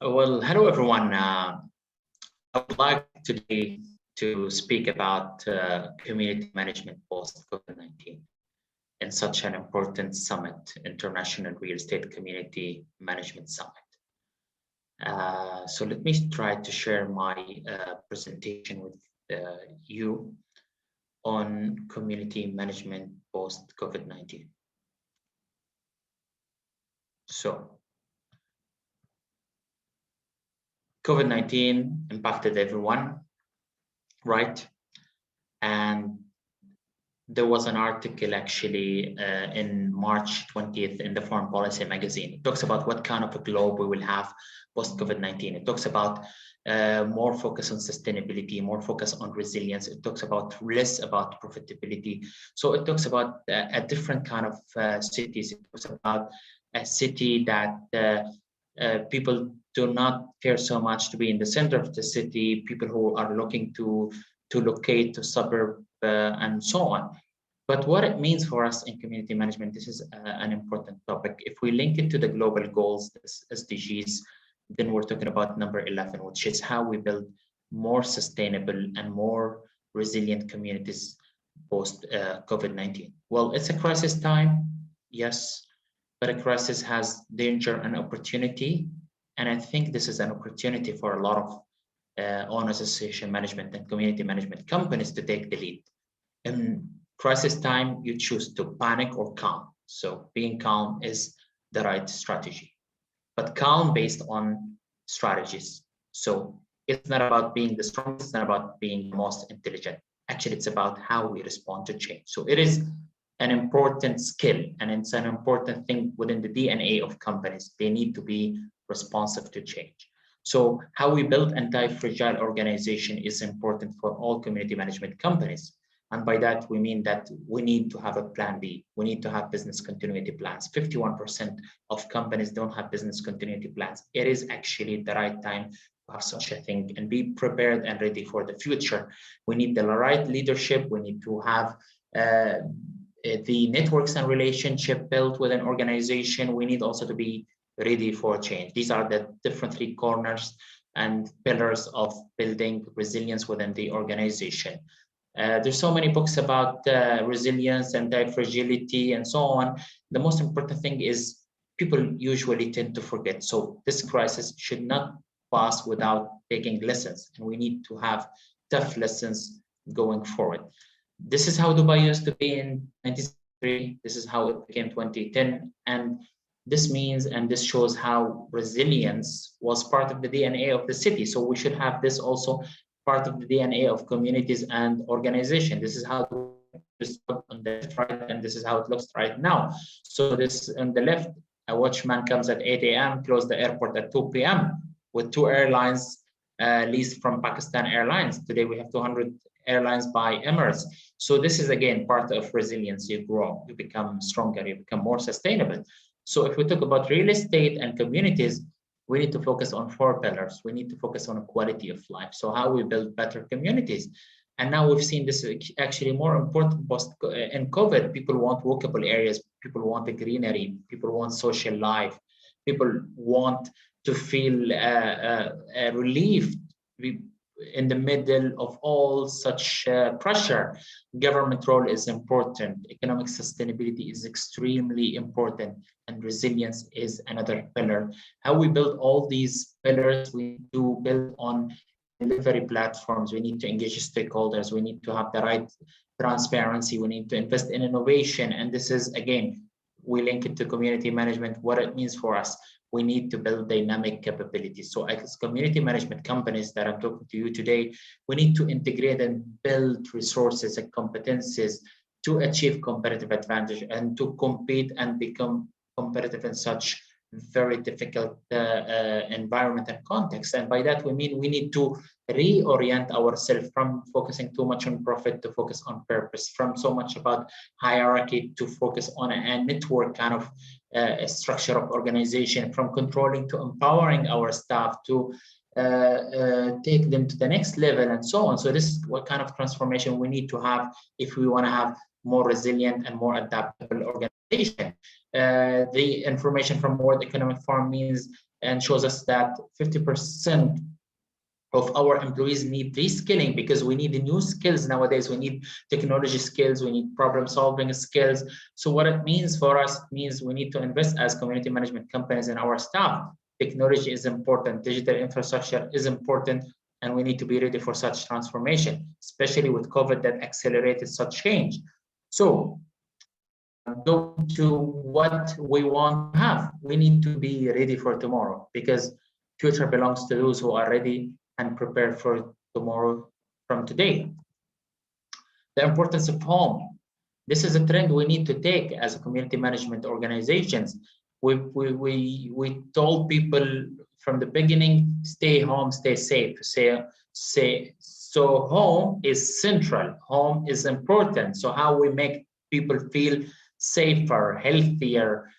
Well, hello everyone. I would like today to speak about community management post COVID-19 in such an important summit, International Real Estate Community Management Summit. So let me try to share my presentation with you on community management post COVID-19. So COVID-19 impacted everyone, right? And there was an article actually in March 20th in the Foreign Policy magazine. It talks about what kind of a globe we will have post-COVID-19. It talks about more focus on sustainability, more focus on resilience. It talks about less about profitability. So it talks about a different kind of cities. It talks about a city that people do not care so much to be in the center of the city, people who are looking to locate to suburb and so on. But what it means for us in community management, this is an important topic. If we link it to the global goals, SDGs, then we're talking about number 11, which is how we build more sustainable and more resilient communities post COVID-19. Well, it's a crisis time, yes, but a crisis has danger and opportunity. And I think this is an opportunity for a lot of owners association management and community management companies to take the lead. In crisis time, you choose to panic or calm. So being calm is the right strategy, but calm based on strategies. So it's not about being the strongest, it's not about being the most intelligent. Actually, it's about how we respond to change. So it is an important skill, and it's an important thing within the DNA of companies. They need to be responsive to change. So how we build anti-fragile organization is important for all community management companies. And by that, we mean that we need to have a plan B. We need to have business continuity plans. 51% of companies don't have business continuity plans. It is actually the right time to have such a thing and be prepared and ready for the future. We need the right leadership. We need to have the networks and relationship built with an organization. We need also to be ready for change. These are the different three corners and pillars of building resilience within the organization. There's so many books about resilience and anti-fragility and so on. The most important thing is people usually tend to forget. So this crisis should not pass without taking lessons, and we need to have tough lessons going forward. This is how Dubai used to be in 1963. This is how it became 2010. And this means, and this shows how resilience was part of the DNA of the city. So we should have this also part of the DNA of communities and organization. This is how it on the left, right, and this is how it looks right now. So this on the left, a watchman comes at 8 a.m., close the airport at 2 p.m. with 2 airlines leased from Pakistan Airlines. Today we have 200 airlines by Emirates. So this is again part of resilience. You grow, you become stronger, you become more sustainable. So if we talk about real estate and communities, we need to focus on 4 pillars. We need to focus on quality of life. So how we build better communities. And now we've seen this actually more important post in COVID. People want walkable areas. People want the greenery. People want social life. People want to feel relieved in the middle of all such pressure. Government role is important. Economic sustainability is extremely important, and resilience is another pillar. How we build all these pillars, we need to build on delivery platforms. We need to engage stakeholders. We need to have the right transparency. We need to invest in innovation. And this is, again, we link it to community management, what it means for us. We need to build dynamic capabilities. So as community management companies that I'm talking to you today, we need to integrate and build resources and competencies to achieve competitive advantage and to compete and become competitive in such very difficult environment and context. And by that, we mean we need to reorient ourselves from focusing too much on profit to focus on purpose, from so much about hierarchy to focus on a network kind of a structure of organization, from controlling to empowering our staff to take them to the next level and so on. So this is what kind of transformation we need to have if we want to have more resilient and more adaptable organization. The information from World Economic Forum means and shows us that 50% of our employees need reskilling, because we need new skills nowadays. We need technology skills, we need problem solving skills. So what it means for us means we need to invest as community management companies in our staff. Technology is important, digital infrastructure is important, and we need to be ready for such transformation, especially with COVID that accelerated such change. So go to what we want to have. We need to be ready for tomorrow, because future belongs to those who are ready and prepared for tomorrow from today. The importance of home. This is a trend we need to take as community management organizations. We told people from the beginning, stay home, stay safe. So home is central, home is important. So how we make people feel safer, healthier,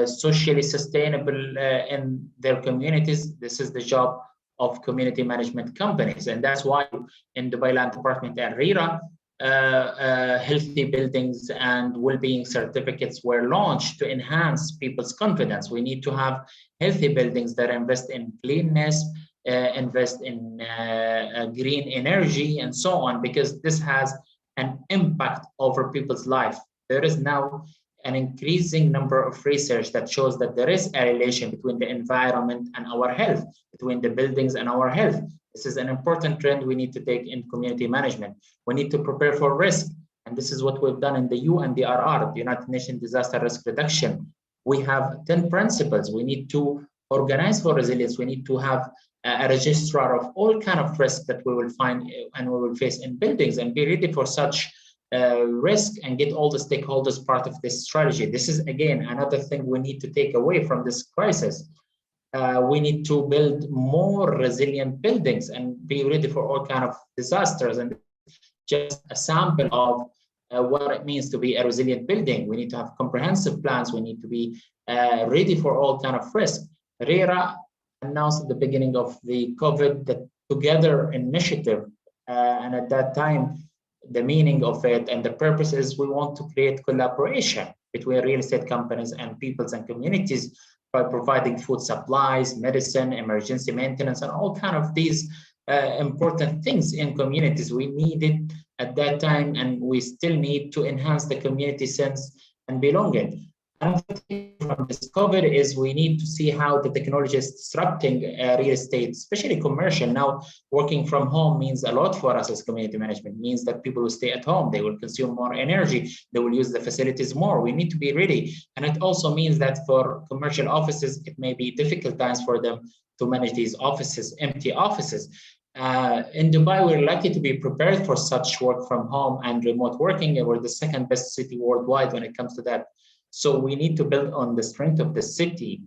socially sustainable in their communities. This is the job of community management companies. And that's why in Dubai Land Department and RERA, healthy buildings and well-being certificates were launched to enhance people's confidence. We need to have healthy buildings that invest in cleanness, invest in green energy, and so on, because this has an impact over people's life. There is now an increasing number of research that shows that there is a relation between the environment and our health, between the buildings and our health. This is an important trend we need to take in community management. We need to prepare for risk. And this is what we've done in the UNDRR, the United Nations Disaster Risk Reduction. We have 10 principles. We need to organize for resilience. We need to have a registrar of all kinds of risks that we will find and we will face in buildings, and be ready for such risk, and get all the stakeholders part of this strategy. This is, again, another thing we need to take away from this crisis. We need to build more resilient buildings and be ready for all kinds of disasters. And just a sample of what it means to be a resilient building. We need to have comprehensive plans. We need to be ready for all kinds of risk. RERA announced at the beginning of the COVID the Together initiative, and at that time, the meaning of it and the purpose is we want to create collaboration between real estate companies and peoples and communities by providing food supplies, medicine, emergency maintenance, and all kinds of these important things in communities. We needed at that time, and we still need to enhance the community sense and belonging. Another thing from this COVID is we need to see how the technology is disrupting real estate, especially commercial. Now, working from home means a lot for us as community management. It means that people will stay at home, they will consume more energy, they will use the facilities more. We need to be ready. And it also means that for commercial offices, it may be difficult times for them to manage these offices, empty offices. In Dubai, we're lucky to be prepared for such work from home and remote working. We're the second best city worldwide when it comes to that. So we need to build on the strength of the city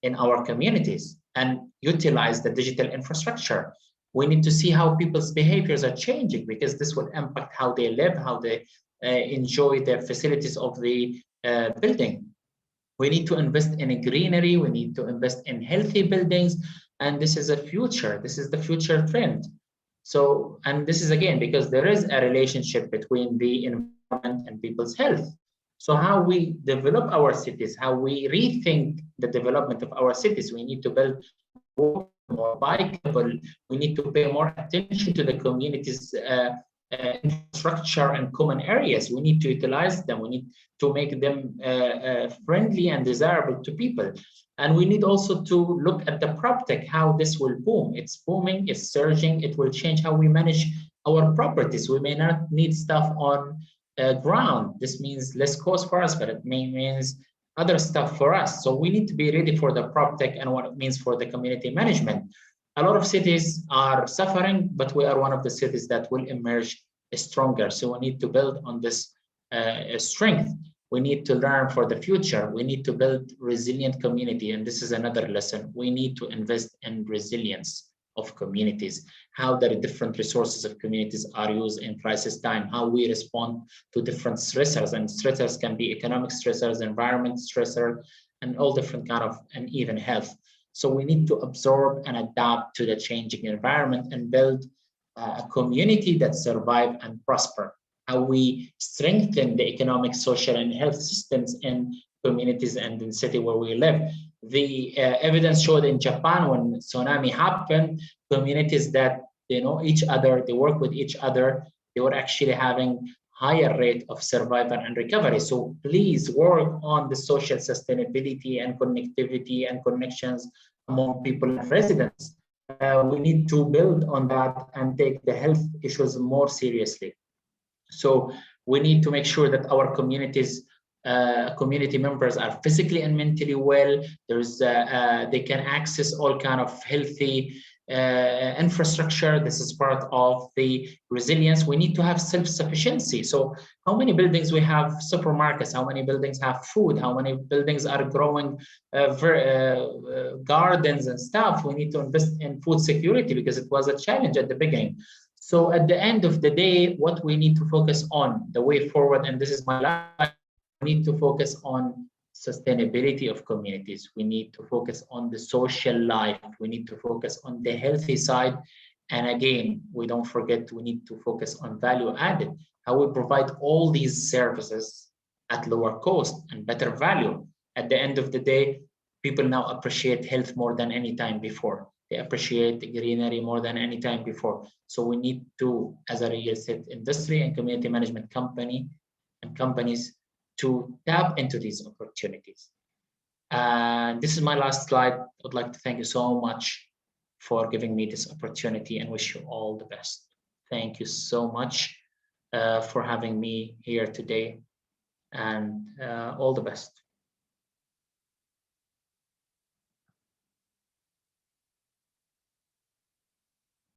in our communities and utilize the digital infrastructure. We need to see how people's behaviors are changing, because this will impact how they live, how they enjoy the facilities of the building. We need to invest in greenery. We need to invest in healthy buildings. And this is a future. This is the future trend. So, and this is again, because there is a relationship between the environment and people's health. So how we develop our cities, how we rethink the development of our cities, we need to build more bikeable. We need to pay more attention to the communities' infrastructure and common areas. We need to utilize them. We need to make them friendly and desirable to people. And we need also to look at the PropTech, how this will boom. It's booming, it's surging, it will change how we manage our properties. We may not need stuff on ground. This means less cost for us, but it means other stuff for us. So we need to be ready for the PropTech and what it means for the community management. A lot of cities are suffering, but we are one of the cities that will emerge stronger. So we need to build on this strength. We need to learn for the future. We need to build resilient community. And this is another lesson. We need to invest in resilience of communities, how the different resources of communities are used in crisis time, how we respond to different stressors. And stressors can be economic stressors, environment stressors, and all different kind of, and even health. So we need to absorb and adapt to the changing environment and build a community that survive and prosper. How we strengthen the economic, social, and health systems in communities and in the city where we live. The evidence showed in Japan when tsunami happened, communities that they know each other, they work with each other, they were actually having higher rate of survival and recovery. So please work on the social sustainability and connectivity and connections among people and residents. We need to build on that and take the health issues more seriously. So we need to make sure that our community members are physically and mentally well. They can access all kind of healthy infrastructure. This is part of the resilience. We need to have self-sufficiency. So how many buildings we have supermarkets? How many buildings have food? How many buildings are growing gardens and stuff? We need to invest in food security because it was a challenge at the beginning. So at the end of the day, what we need to focus on, the way forward, and this is my life, we need to focus on sustainability of communities. We need to focus on the social life. We need to focus on the healthy side. And again, we don't forget, we need to focus on value added, how we provide all these services at lower cost and better value. At the end of the day, people now appreciate health more than any time before. They appreciate greenery more than any time before. So we need to, as a real estate industry and community management company and companies, to tap into these opportunities. And this is my last slide. I would like to thank you so much for giving me this opportunity and wish you all the best. Thank you so much for having me here today, and all the best.